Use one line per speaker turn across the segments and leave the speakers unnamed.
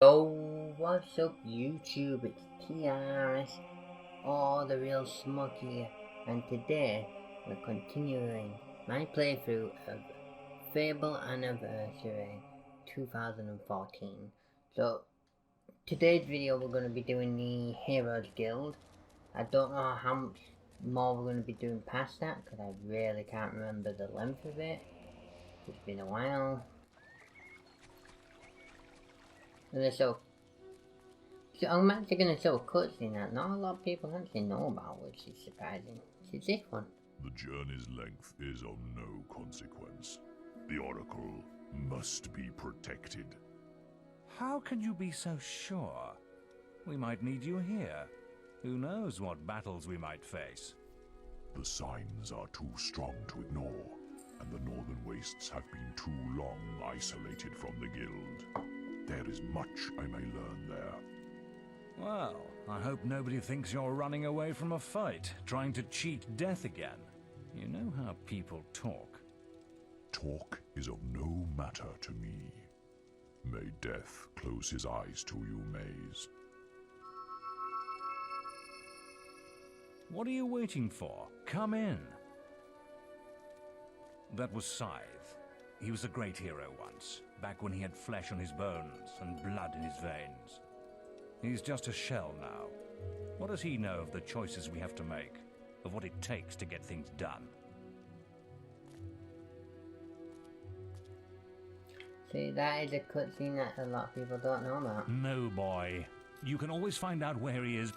Yo, what's up YouTube? It's TRS, all the real smug here, and today we're continuing my playthrough of Fable Anniversary 2014. So, today's video we're going to be doing the Heroes Guild. I don't know how much more we're going to be doing past that, because I really can't remember the length of it. It's been a while. And so I'm actually going to show a cutscene that not a lot of people actually know about, which is surprising. It's this one.
The journey's length is of no consequence. The Oracle must be protected.
How can you be so sure? We might need you here. Who knows what battles we might face?
The signs are too strong to ignore, and the Northern Wastes have been too long isolated from the Guild. There is much I may learn there.
Well, I hope nobody thinks you're running away from a fight, trying to cheat death again. You know how people talk.
Talk is of no matter to me. May death close his eyes to you, Maze.
What are you waiting for? Come in. That was Scythe. He was a great hero once, back when he had flesh on his bones and blood in his veins. He's just a shell now. What does he know of the choices we have to make, of what it takes to get things done?
See, that is a cutscene that a lot of people don't know about.
No, boy. You can always find out where he is.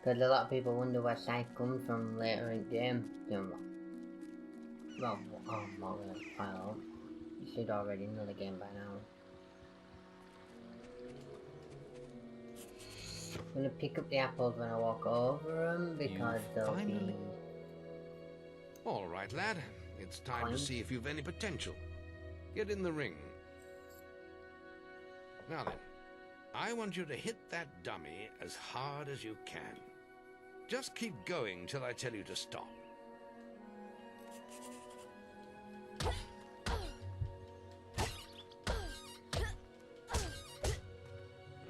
Because a lot of people wonder where Scythe comes from later in the game. Well, I'm not going to file up. You should already know the game by now. I'm going to pick up the apples when I walk over them because they'll be...
All right, lad. It's time to see if you've any potential. Get in the ring. Now then, I want you to hit that dummy as hard as you can. Just keep going till I tell you to stop.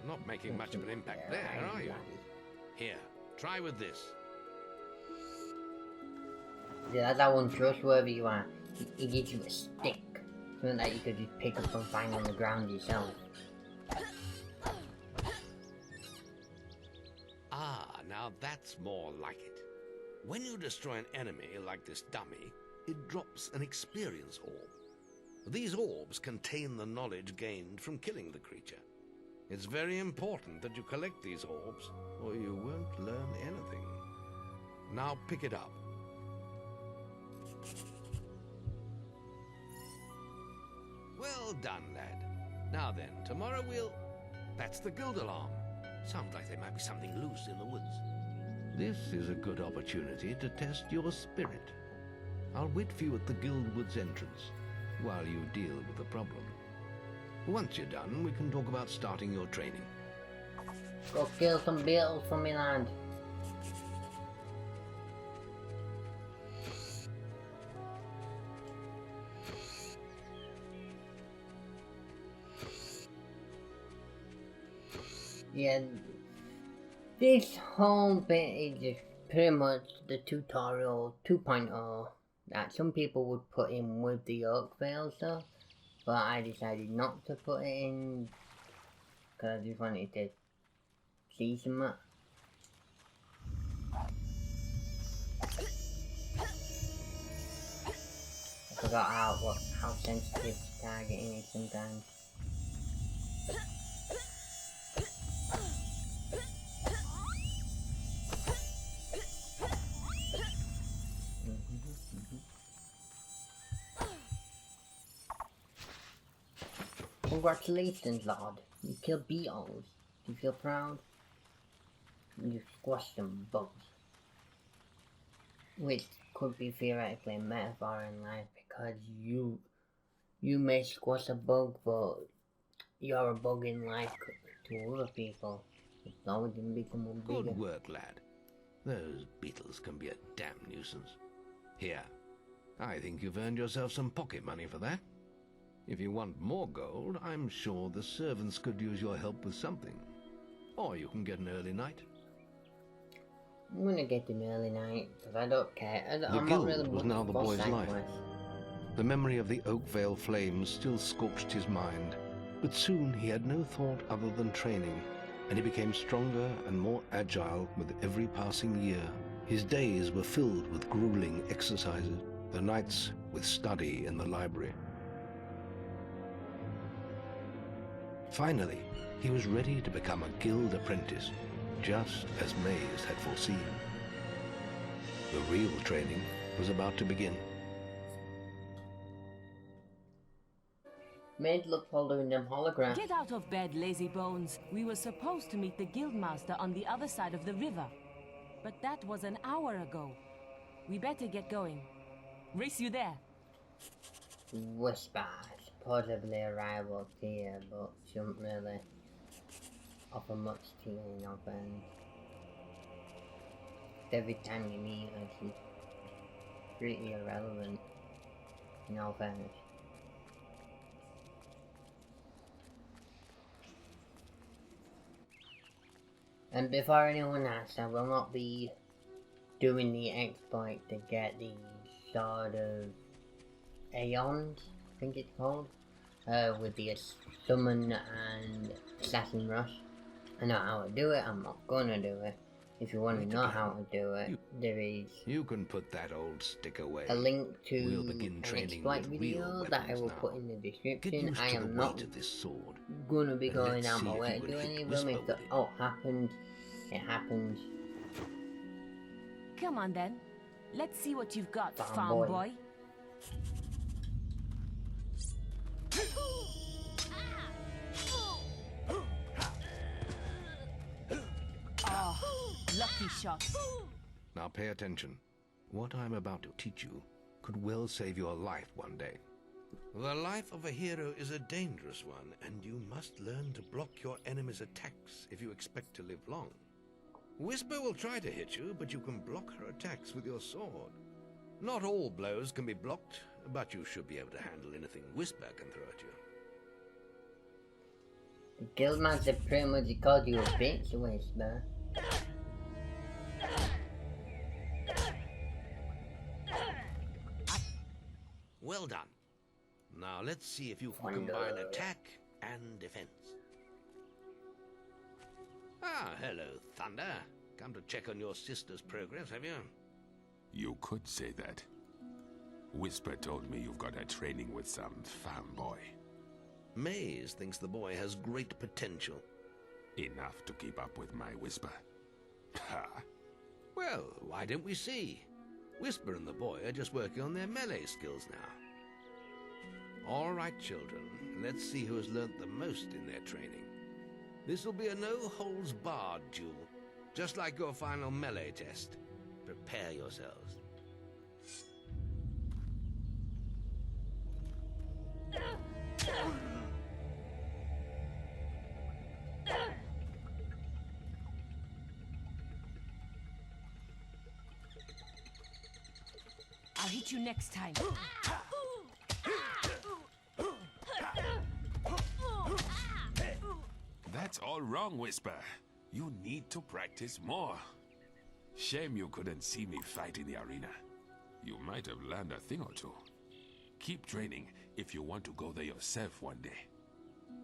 Not making much of an impact there, are you? Here, try with this.
Yeah, that's how untrustworthy you are. He gives you a stick. Something that you could just pick up and find on the ground yourself.
Ah, now that's more like it. When you destroy an enemy like this dummy, it drops an experience orb. These orbs contain the knowledge gained from killing the creature. It's very important that you collect these orbs, or you won't learn anything. Now pick it up. Well done, lad. Now then, tomorrow we'll... That's the guild alarm. Sounds like there might be something loose in the woods. This is a good opportunity to test your spirit. I'll wait for you at the guild woods entrance while you deal with the problem. Once you're done, we can talk about starting your training.
Go kill some beetles from me land. Yeah, this whole bit is just pretty much the tutorial 2.0 that some people would put in with the Oakvale stuff, but I decided not to put it in because I just wanted to see some. I forgot how sensitive targeting is sometimes. Congratulations, Lord. You killed beetles. Do you feel proud? You squashed some bugs. Which could be theoretically a metaphor in life because you may squash a bug, but you're a bug in life to other people. It's always going to become one bigger.
Good work, lad. Those beetles can be a damn nuisance. Here, I think you've earned yourself some pocket money for that. If you want more gold, I'm sure the servants could use your help with something. Or you can get an early night.
I'm gonna get an early night, because I don't care.
The
I'm not
guild
really
was
much
now the
for
boy's
side
life.
quests.
The memory of the Oakvale flames still scorched his mind, but soon he had no thought other than training, and he became stronger and more agile with every passing year. His days were filled with grueling exercises, the nights with study in the library. Finally, he was ready to become a guild apprentice, just as Maze had foreseen. The real training was about to begin.
Made look following them holograms.
Get out of bed, lazy bones. We were supposed to meet the guildmaster on the other side of the river. But that was an hour ago. We better get going. Race you there.
Whisper, supposedly a rival tier, but shouldn't really offer much tier in offense. Every time you meet her, she's pretty irrelevant in all fairness. And before anyone asks, I will not be doing the exploit to get the Sword of Aeons, I think it's called, with the Summon and Assassin Rush. I know how to do it, I'm not gonna do it. If you want to know how to do it, there is
You can put that old stick away.
a link to
We'll begin
an
training
exploit
with
video
real
that I will
weapons
put
now.
in the
Get
description.
used
I
to the
am not
weight of this sword.
gonna be
And
going
let's
out
see
my
if
way
you
to
can
do
hit
any of
Whisper
them. If
with
the,
it.
oh, happens, it happens.
Come on then. Let's see what you've got,
Farm
farm
boy.
boy. Oh, lucky shot.
Now pay attention. What I'm about to teach you could well save your life one day. The life of a hero is a dangerous one, and you must learn to block your enemy's attacks if you expect to live long. Whisper will try to hit you, but you can block her attacks with your sword. Not all blows can be blocked, but you should be able to handle anything Whisper can throw at you.
The Guildmaster pretty much called you a bitch, Whisper.
Well done. Now let's see if you can combine attack and defense. Ah, hello, Thunder. Come to check on your sister's progress, have you?
You could say that. Whisper told me you've got a training with some farm boy.
Maze thinks the boy has great potential.
Enough to keep up with my Whisper. Ha!
Well, why don't we see? Whisper and the boy are just working on their melee skills now. All right, children, let's see who has learnt the most in their training. This will be a no-holds-barred duel, just like your final melee test. Prepare yourselves.
I'll hit you next time.
That's all wrong, Whisper. You need to practice more. Shame you couldn't see me fight in the arena. You might have learned a thing or two. Keep training if you want to go there yourself one day.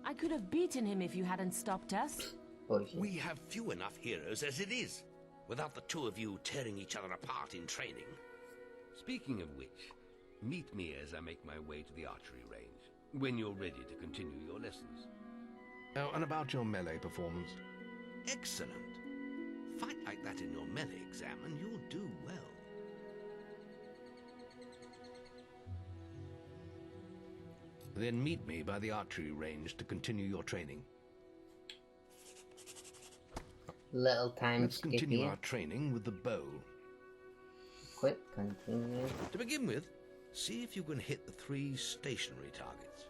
I could have beaten him if you hadn't stopped us.
Bullshit.
We have few enough heroes as it is, without the two of you tearing each other apart in training. Speaking of which, meet me as I make my way to the archery range, when you're ready to continue your lessons. Oh, and about your melee performance? Excellent. Fight like that in your melee exam and you'll do well. Then meet me by the archery range to continue your training.
Little time
Let's continue
skippy.
our training with the bow.
Quick, continue.
To begin with, see if you can hit the 3 stationary targets.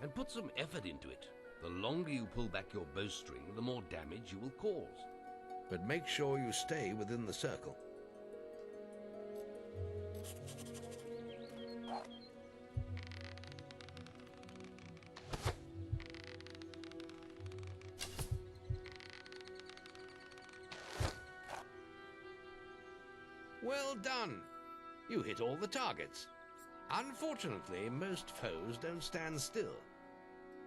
And put some effort into it. The longer you pull back your bowstring, the more damage you will cause. But make sure you stay within the circle. Well done. You hit all the targets. Unfortunately, most foes don't stand still.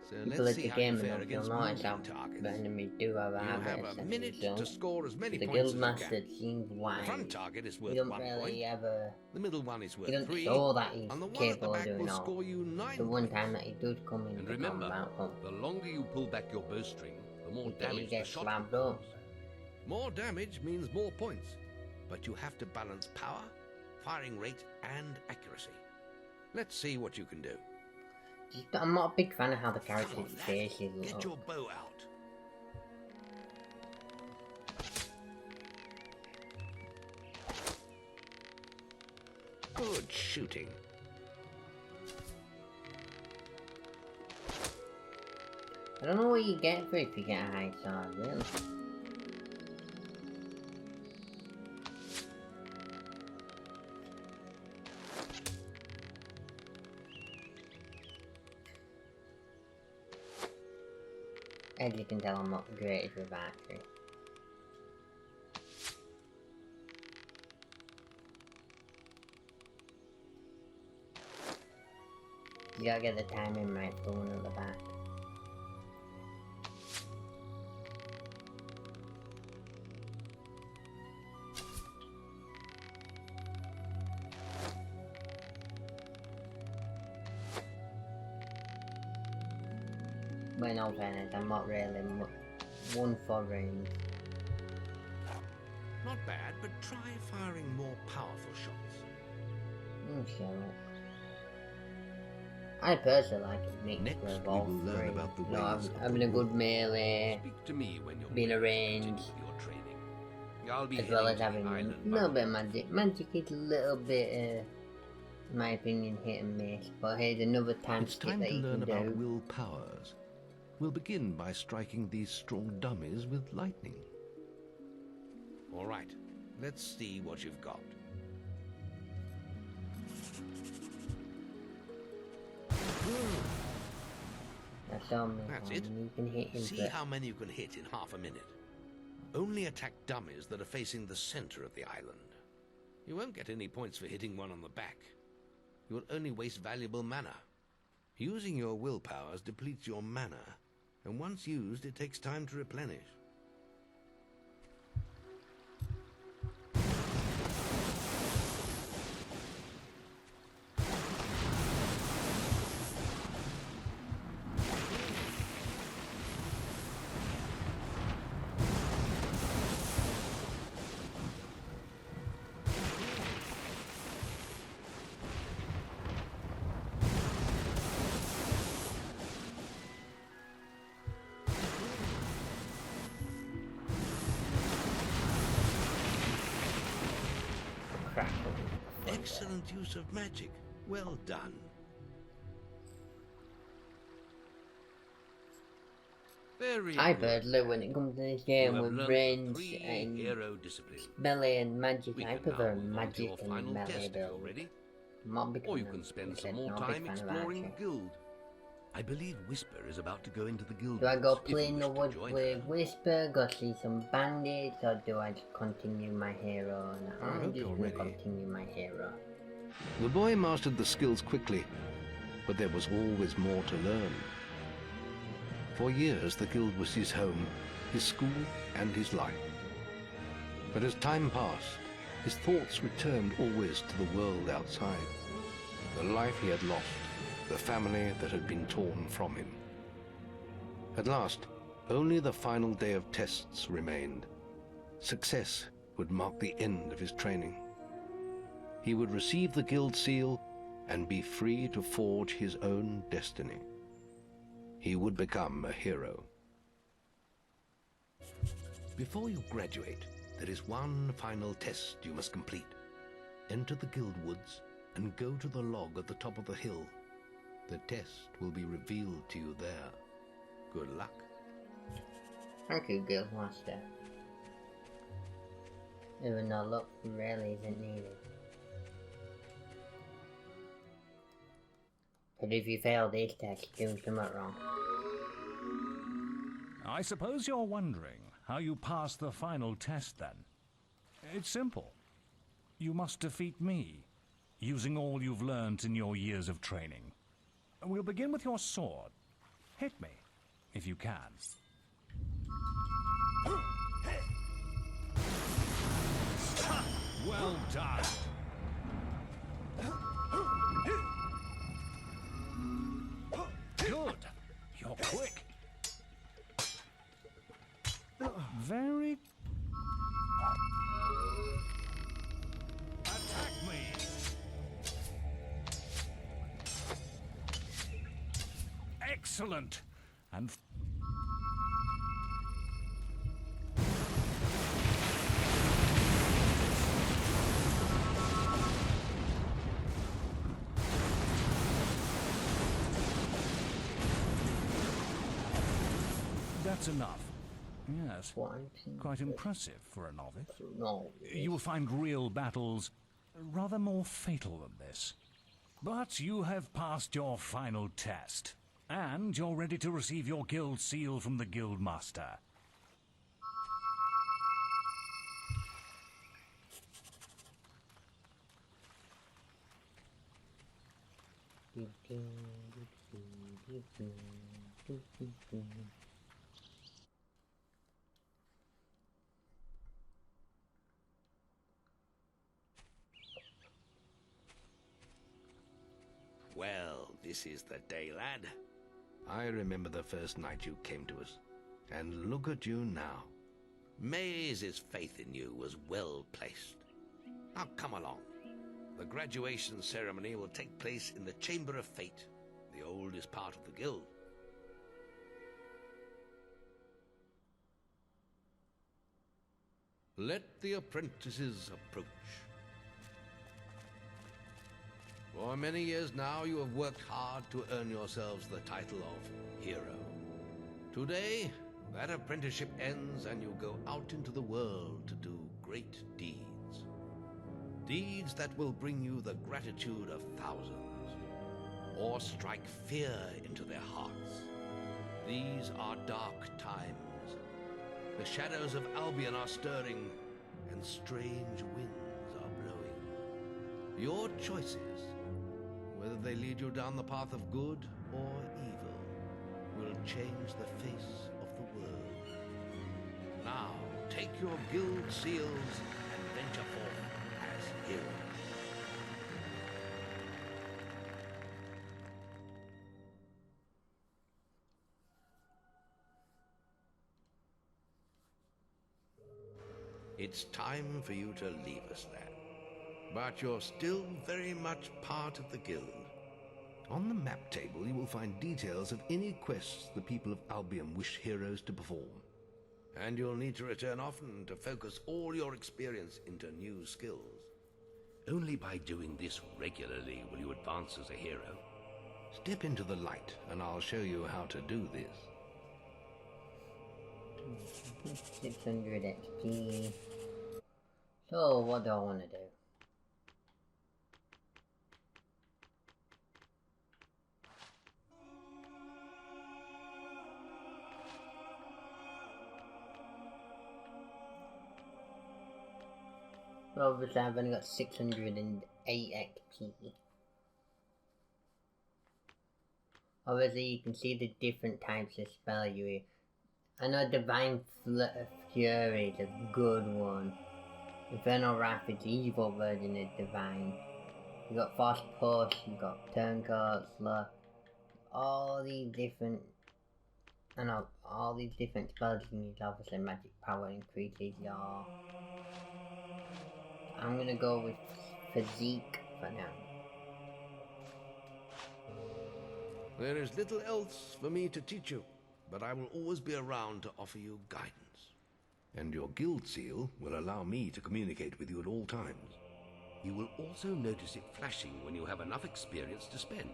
So
People
let's
at
see
the
how you
game
fare
and you'll
against
notice how
moving targets.
the enemies do have
You have
habits
a
and
minute to
results.
score as many
The
points as you
guildmaster
can.
seems
The
wise.
front target is
He
worth
don't
1
really
point.
ever.
The middle one is
He
worth
doesn't
3.
show that he's
And the one at the
capable of
back
doing
will
all.
score you 9
The one
points.
time that he does come into
And remember,
combat,
the longer you pull back your bowstring, the more
he
damage the
gets
shot
slammed
will
up.
cause.
More damage means more points, but you have to balance power, firing rate, and accuracy. Let's see what you can do.
I'm not a big fan of how the
Come
character's
on, lad.
faces
Get
look.
your bow out. Good shooting.
I don't know what you get for if you get a high sword, really. As you can tell, I'm not great with archery. You gotta get the timing right for one at the back. But in all fairness, I'm not really one for range.
Not bad, but try firing more powerful shots.
Shut up. I personally like a mix
Next,
of
we
all
will learn
three.
about the
You know,
ways of
having
the
a good
world.
melee,
Speak to me when you're
being a
ready to continue
range,
with your training. I'll be
as well
heading
as
to the
having a
island
little
by
bit of magic. Magic is a little bit, in my opinion, hit and miss. But here's another time
It's
skip
time
that
to
you
learn
can
about
do.
will powers. We'll begin by striking these strong dummies with lightning. All right, let's see what you've got.
That's all me.
That's it.
You can hit him.
See how many you can hit in half a minute. Only attack dummies that are facing the center of the island. You won't get any points for hitting one on the back. You will only waste valuable mana. Using your willpowers depletes your mana, and once used, it takes time to replenish.
Crackle.
Excellent use of magic. Well done.
Very
I
good.
personally, when it comes to this
You
game
have
with
learned
range
3
and
hero disciplines.
melee and magic,
We
I
can now
prefer
move on to
magic
your
and
final
melee
test if
build.
you're ready.
I'm not a big
Or you
fan
can
of-
spend
like I
some
said,
more
not a big
time
fan of
exploring
archery.
the guild. I believe Whisper is about to go into the guild.
Do I go
if you
play in
wish
the
to
woods
join
with
her.
Whisper, go see some bandits, or do I just continue my hero? And
I
I'm
hope
just
you're
gonna
ready.
continue my hero.
The boy mastered the skills quickly, but there was always more to learn. For years, the guild was his home, his school, and his life. But as time passed, his thoughts returned always to the world outside. The life he had lost, the family that had been torn from him. At last, only the final day of tests remained. Success would mark the end of his training. He would receive the guild seal and be free to forge his own destiny. He would become a hero. Before you graduate, there is one final test you must complete. Enter the guild woods and go to the log at the top of the hill. The test will be revealed to you there. Good luck.
Thank you, Guildmaster. Even though luck really isn't needed. But if you fail this test, you're doing something wrong.
I suppose you're wondering how you pass the final test then. It's simple. You must defeat me, using all you've learned in your years of training. We'll begin with your sword. Hit me, if you can. Well done. Good. You're quick. Very... Attack me! Excellent! And... That's enough. Yes, quite impressive for a novice.
No.
You will find real battles rather more fatal than this. But you have passed your final test, and you're ready to receive your guild seal from the guild master.
Well, this is the day, lad. I remember the first night you came to us. And look at you now. Maze's faith in you was well placed. Now come along. The graduation ceremony will take place in the Chamber of Fate, the oldest part of the guild. Let the apprentices approach. For many years now you have worked hard to earn yourselves the title of hero. Today, that apprenticeship ends and you go out into the world to do great deeds. Deeds that will bring you the gratitude of thousands, or strike fear into their hearts. These are dark times. The shadows of Albion are stirring, and strange winds are blowing. Your choices, whether they lead you down the path of good or evil, will change the face of the world. Now, take your guild seals and venture forth as heroes. It's time for you to leave us, lad. But you're still very much part of the guild. On the map table you will find details of any quests the people of Albion wish heroes to perform. And you'll need to return often to focus all your experience into new skills.
Only by doing this regularly will you advance as a hero.
Step into the light and I'll show you how to do this.
600 XP. So, what do I want to do? Well, obviously I've only got 608 XP. Obviously you can see the different types of spell you. I know Divine Fury is a good one. Infernal Wrath is the evil version of Divine. You got Fast Push, you got Turncoat, Slow. All these different... I know, all these different spells you can use. Obviously magic power increases your... I'm gonna go with Physique for now.
There is little else for me to teach you, but I will always be around to offer you guidance. And your guild seal will allow me to communicate with you at all times.
You will also notice it flashing when you have enough experience to spend.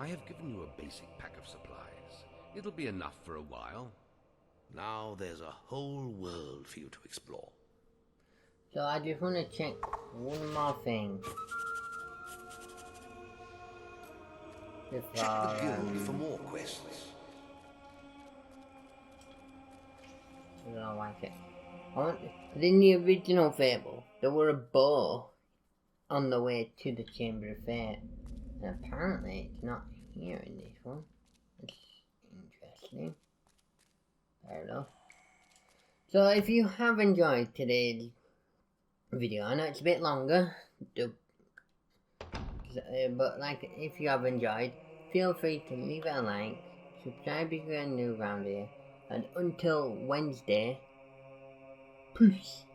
I have given you a basic pack of supplies. It'll be enough for a while.
Now there's a whole world for you to explore.
So I just want to check one more thing.
Check the guild for more quests.
I don't like it. In the original Fable, there were a bow on the way to the Chamber of Fate. And apparently it's not here in this one. It's interesting. Fair enough. So if you have enjoyed today's video, I know it's a bit longer, but like if you have enjoyed, feel free to leave it a like, subscribe if you're new around here, and until Wednesday, peace.